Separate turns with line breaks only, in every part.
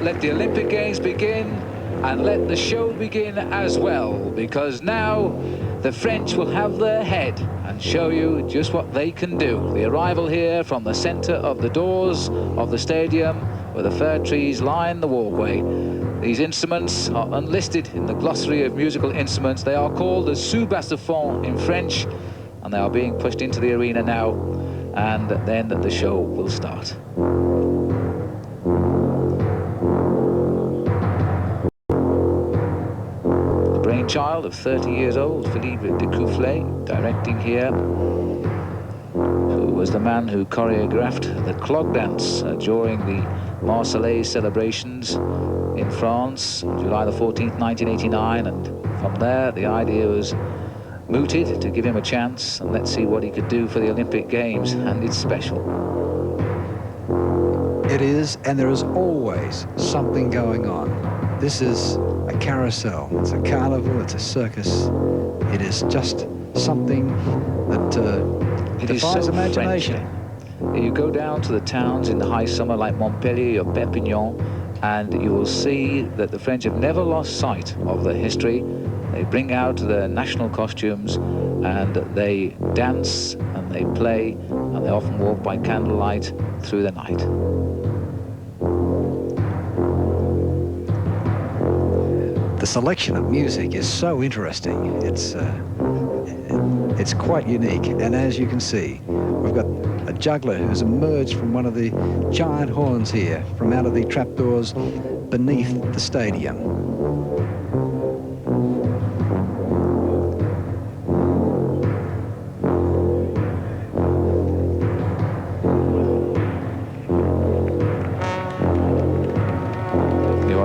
let the Olympic Games begin, and let the show begin as well, because now the French will have their head and show you just what they can do. The arrival here from the centre of the doors of the stadium, where the fir trees line the walkway. These instruments are unlisted in the glossary of musical instruments. They are called the sous-bassophones in French, and they are being pushed into the arena now, and then the show will start. The brainchild of 30 years old, Philippe Decoufflet, directing here, who was the man who choreographed the clog dance during the Marseillaise celebrations in France, July the 14th, 1989, and from there the idea was mooted to give him a chance, and let's see what he could do for the Olympic Games, and it's special.
It is, and there is always something going on. This is a carousel, it's a carnival, it's a circus. It is just something that defies imagination.
French. You go down to the towns in the high summer like Montpellier or Perpignan, and you will see that the French have never lost sight of their history. They bring out their national costumes and they dance and they play, and they often walk by candlelight through the night.
The selection of music is so interesting. It's quite unique, and as you can see, we've got a juggler who's emerged from one of the giant horns here, from out of the trapdoors beneath the stadium.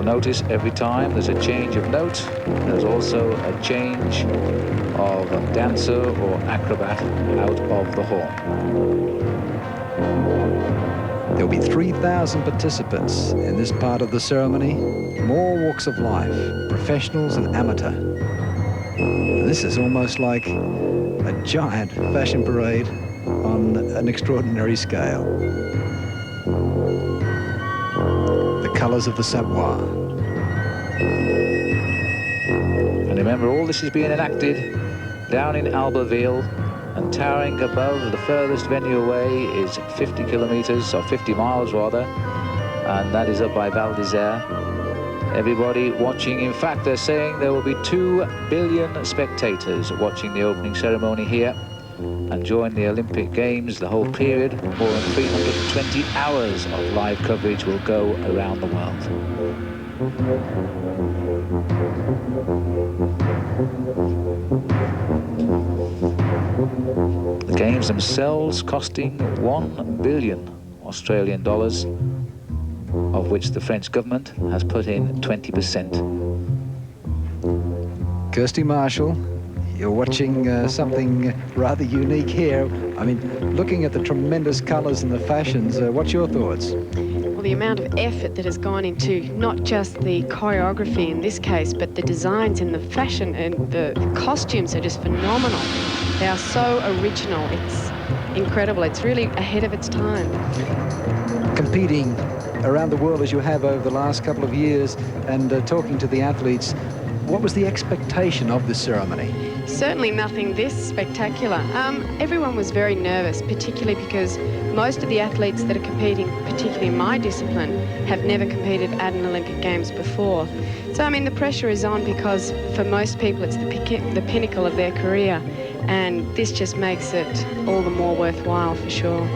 Notice every time there's a change of note, there's also a change of dancer or acrobat out of the horn.
There'll be 3,000 participants in this part of the ceremony, from all walks of life, professionals and amateur. And this is almost like a giant fashion parade on an extraordinary scale. The colours of the Savoie.
And remember, all this is being enacted down in Albertville, and towering above the furthest venue away is 50 kilometres, or 50 miles rather, and that is up by Val d'Isère. Everybody watching. In fact, they're saying there will be 2 billion spectators watching the opening ceremony here, and during the Olympic Games, the whole period, more than 320 hours of live coverage will go around the world. The Games themselves costing $1 billion Australian dollars, of which the French government has put in 20%.
Kirsty Marshall, you're watching something rather unique here. I mean, looking at the tremendous colours and the fashions, what's your thoughts?
Well, the amount of effort that has gone into not just the choreography in this case, but the designs and the fashion and the costumes are just phenomenal. They are so original. It's incredible. It's really ahead of its time.
Competing around the world as you have over the last couple of years, and talking to the athletes, what was the expectation of this ceremony?
Certainly nothing this spectacular. Everyone was very nervous, particularly because most of the athletes that are competing, particularly in my discipline, have never competed at an Olympic Games before. So, I mean, the pressure is on because for most people it's the pinnacle of their career, and this just makes it all the more worthwhile for sure.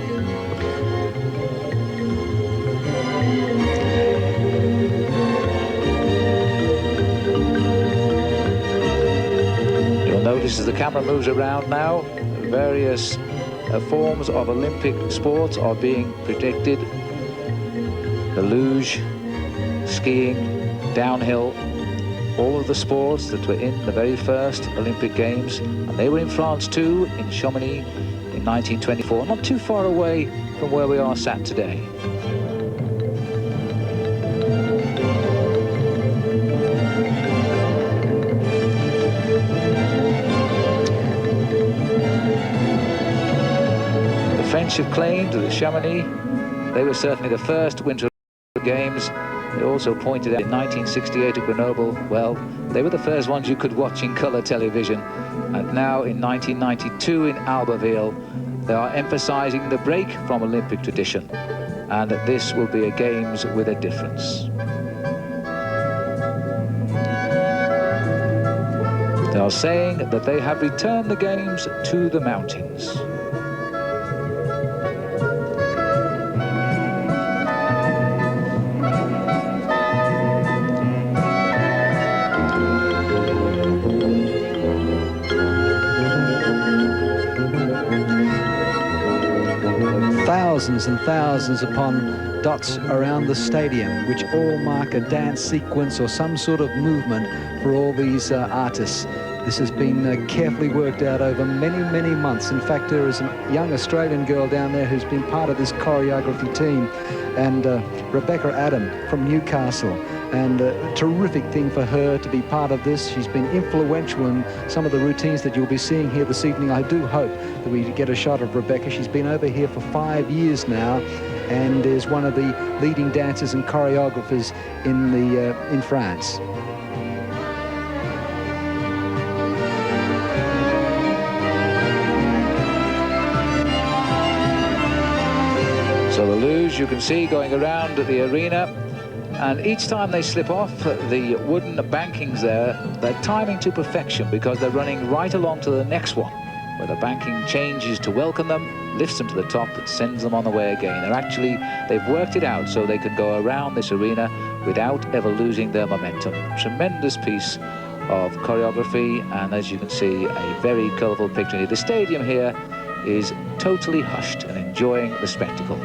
Notice as the camera moves around now, various forms of Olympic sports are being predicted. The luge, skiing, downhill, all of the sports that were in the very first Olympic Games, and they were in France too, in Chamonix in 1924, not too far away from where we are sat today. The French have claimed that Chamonix, they were certainly the first Winter Games They also pointed out in 1968 at Grenoble, well, they were the first ones you could watch in colour television. And now in 1992 in Albertville, they are emphasising the break from Olympic tradition. And this will be a Games with a difference. They are saying that they have returned the Games to the mountains.
Thousands and thousands upon dots around the stadium, which all mark a dance sequence or some sort of movement for all these artists. This has been carefully worked out over many, many months. In fact, there is a young Australian girl down there who's been part of this choreography team, and Rebecca Adam from Newcastle. And a terrific thing for her to be part of this. She's been influential in some of the routines that you'll be seeing here this evening. I do hope that we get a shot of Rebecca. She's been over here for 5 years now and is one of the leading dancers and choreographers in France.
So the luge, you can see going around the arena, and each time they slip off the wooden bankings there, they're timing to perfection because they're running right along to the next one, where the banking changes to welcome them, lifts them to the top and sends them on the way again. They've worked it out so they can go around this arena without ever losing their momentum. Tremendous piece of choreography, and as you can see, a very colourful picture. The stadium here is totally hushed and enjoying the spectacle.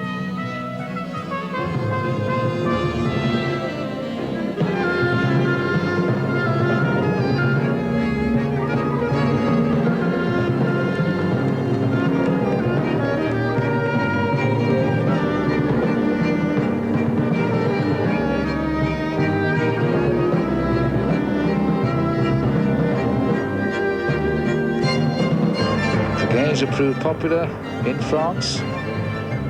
Have proved popular in France.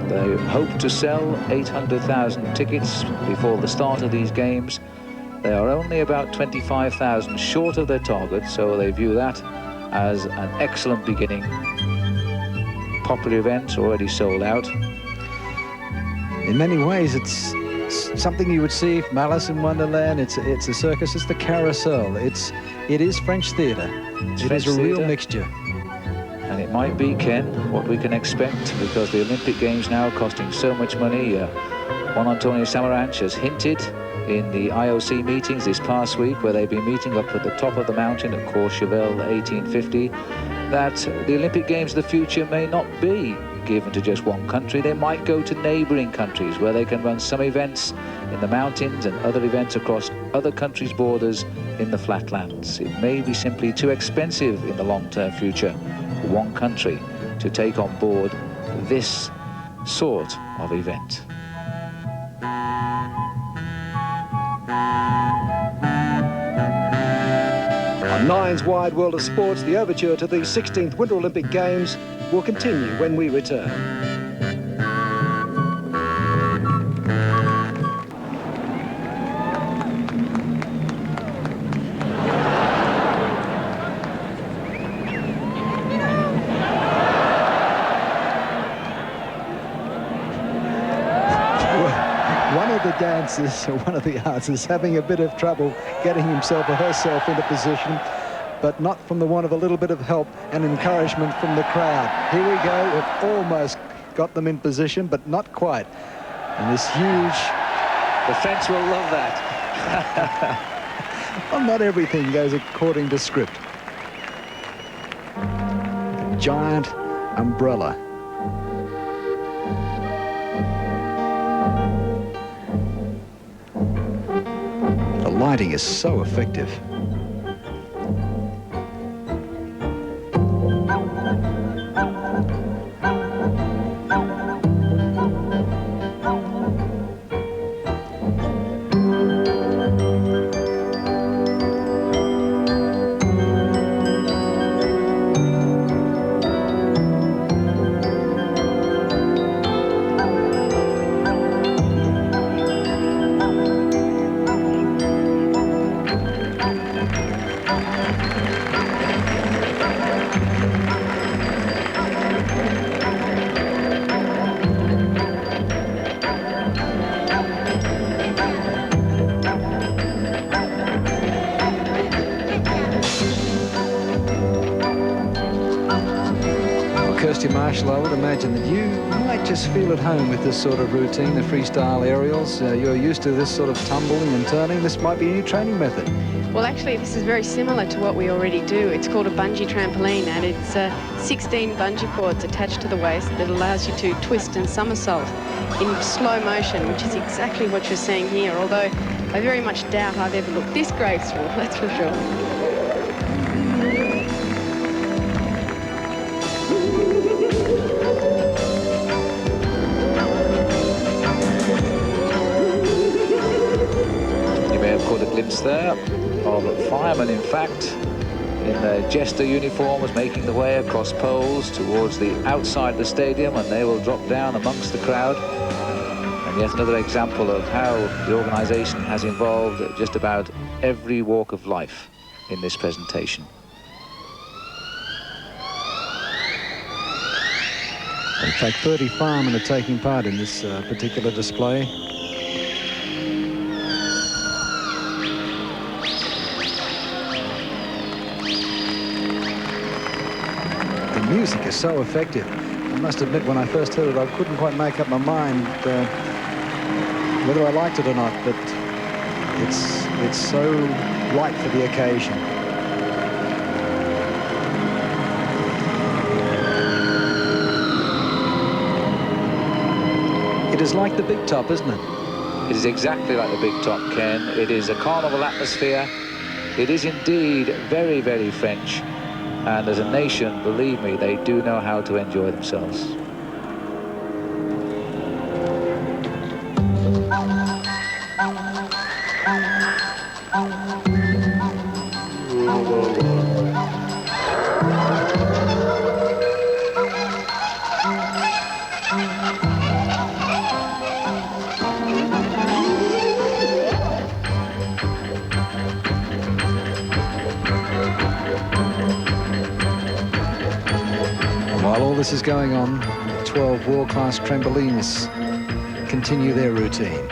They hope to sell 800,000 tickets before the start of these games. They are only about 25,000 short of their target, so they view that as an excellent beginning. Popular events already sold out.
In many ways, it's something you would see from Alice in Wonderland. It's a circus. It's the carousel. It is French theatre. It is a real mixture.
And it might be, Ken, what we can expect, because the Olympic Games now are costing so much money. Juan Antonio Samaranch has hinted in the IOC meetings this past week, where they've been meeting up at the top of the mountain at Courchevel 1850, that the Olympic Games of the future may not be given to just one country. They might go to neighbouring countries where they can run some events in the mountains and other events across other countries' borders in the flatlands. It may be simply too expensive in the long-term future for one country to take on board this sort of event.
On Nine's Wide World of Sports, the overture to the 16th Winter Olympic Games will continue when we return.
Dancers, or one of the artists, having a bit of trouble getting himself or herself into position, but not from the want of a little bit of help and encouragement from the crowd. Here we go. We've almost got them in position, but not quite. And this huge...
The French will love that.
Well, not everything goes according to script. A giant umbrella. The lighting is so effective. Marshall, I would imagine that you might just feel at home with this sort of routine, the freestyle aerials. You're used to this sort of tumbling and turning. This might be a new training method.
Well, actually, this is very similar to what we already do. It's called a bungee trampoline, and it's 16 bungee cords attached to the waist that allows you to twist and somersault in slow motion, which is exactly what you're seeing here, although I very much doubt I've ever looked this graceful, that's for sure.
There of firemen, in fact, in their jester uniforms, making the way across poles towards the outside of the stadium, and they will drop down amongst the crowd. And yet another example of how the organisation has involved just about every walk of life in this presentation.
In fact, 30 firemen are taking part in this particular display. The music is so effective. I must admit, when I first heard it, I couldn't quite make up my mind whether I liked it or not, but it's so right for the occasion. It is like the Big Top, isn't it?
It is exactly like the Big Top, Ken. It is a carnival atmosphere. It is indeed very, very French. And as a nation, believe me, they do know how to enjoy themselves.
While all this is going on, 12 world-class trampolines continue their routine.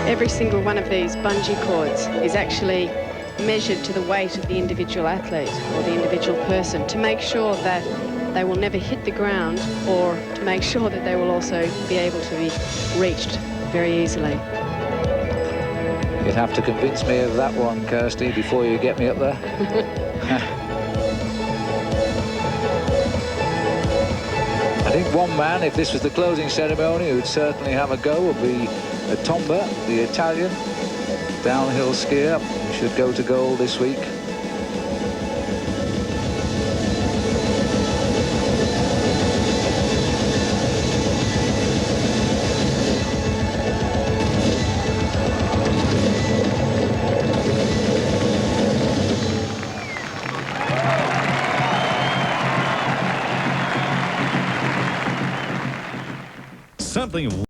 Every single one of these bungee cords is actually measured to the weight of the individual athlete or the individual person to make sure that they will never hit the ground, or to make sure that they will also be able to be reached very easily.
You'd have to convince me of that one, Kirsty, before you get me up there. I think one man, if this was the closing ceremony, who would certainly have a go would be Tomba, the Italian downhill skier. He should go to goal this week.
something.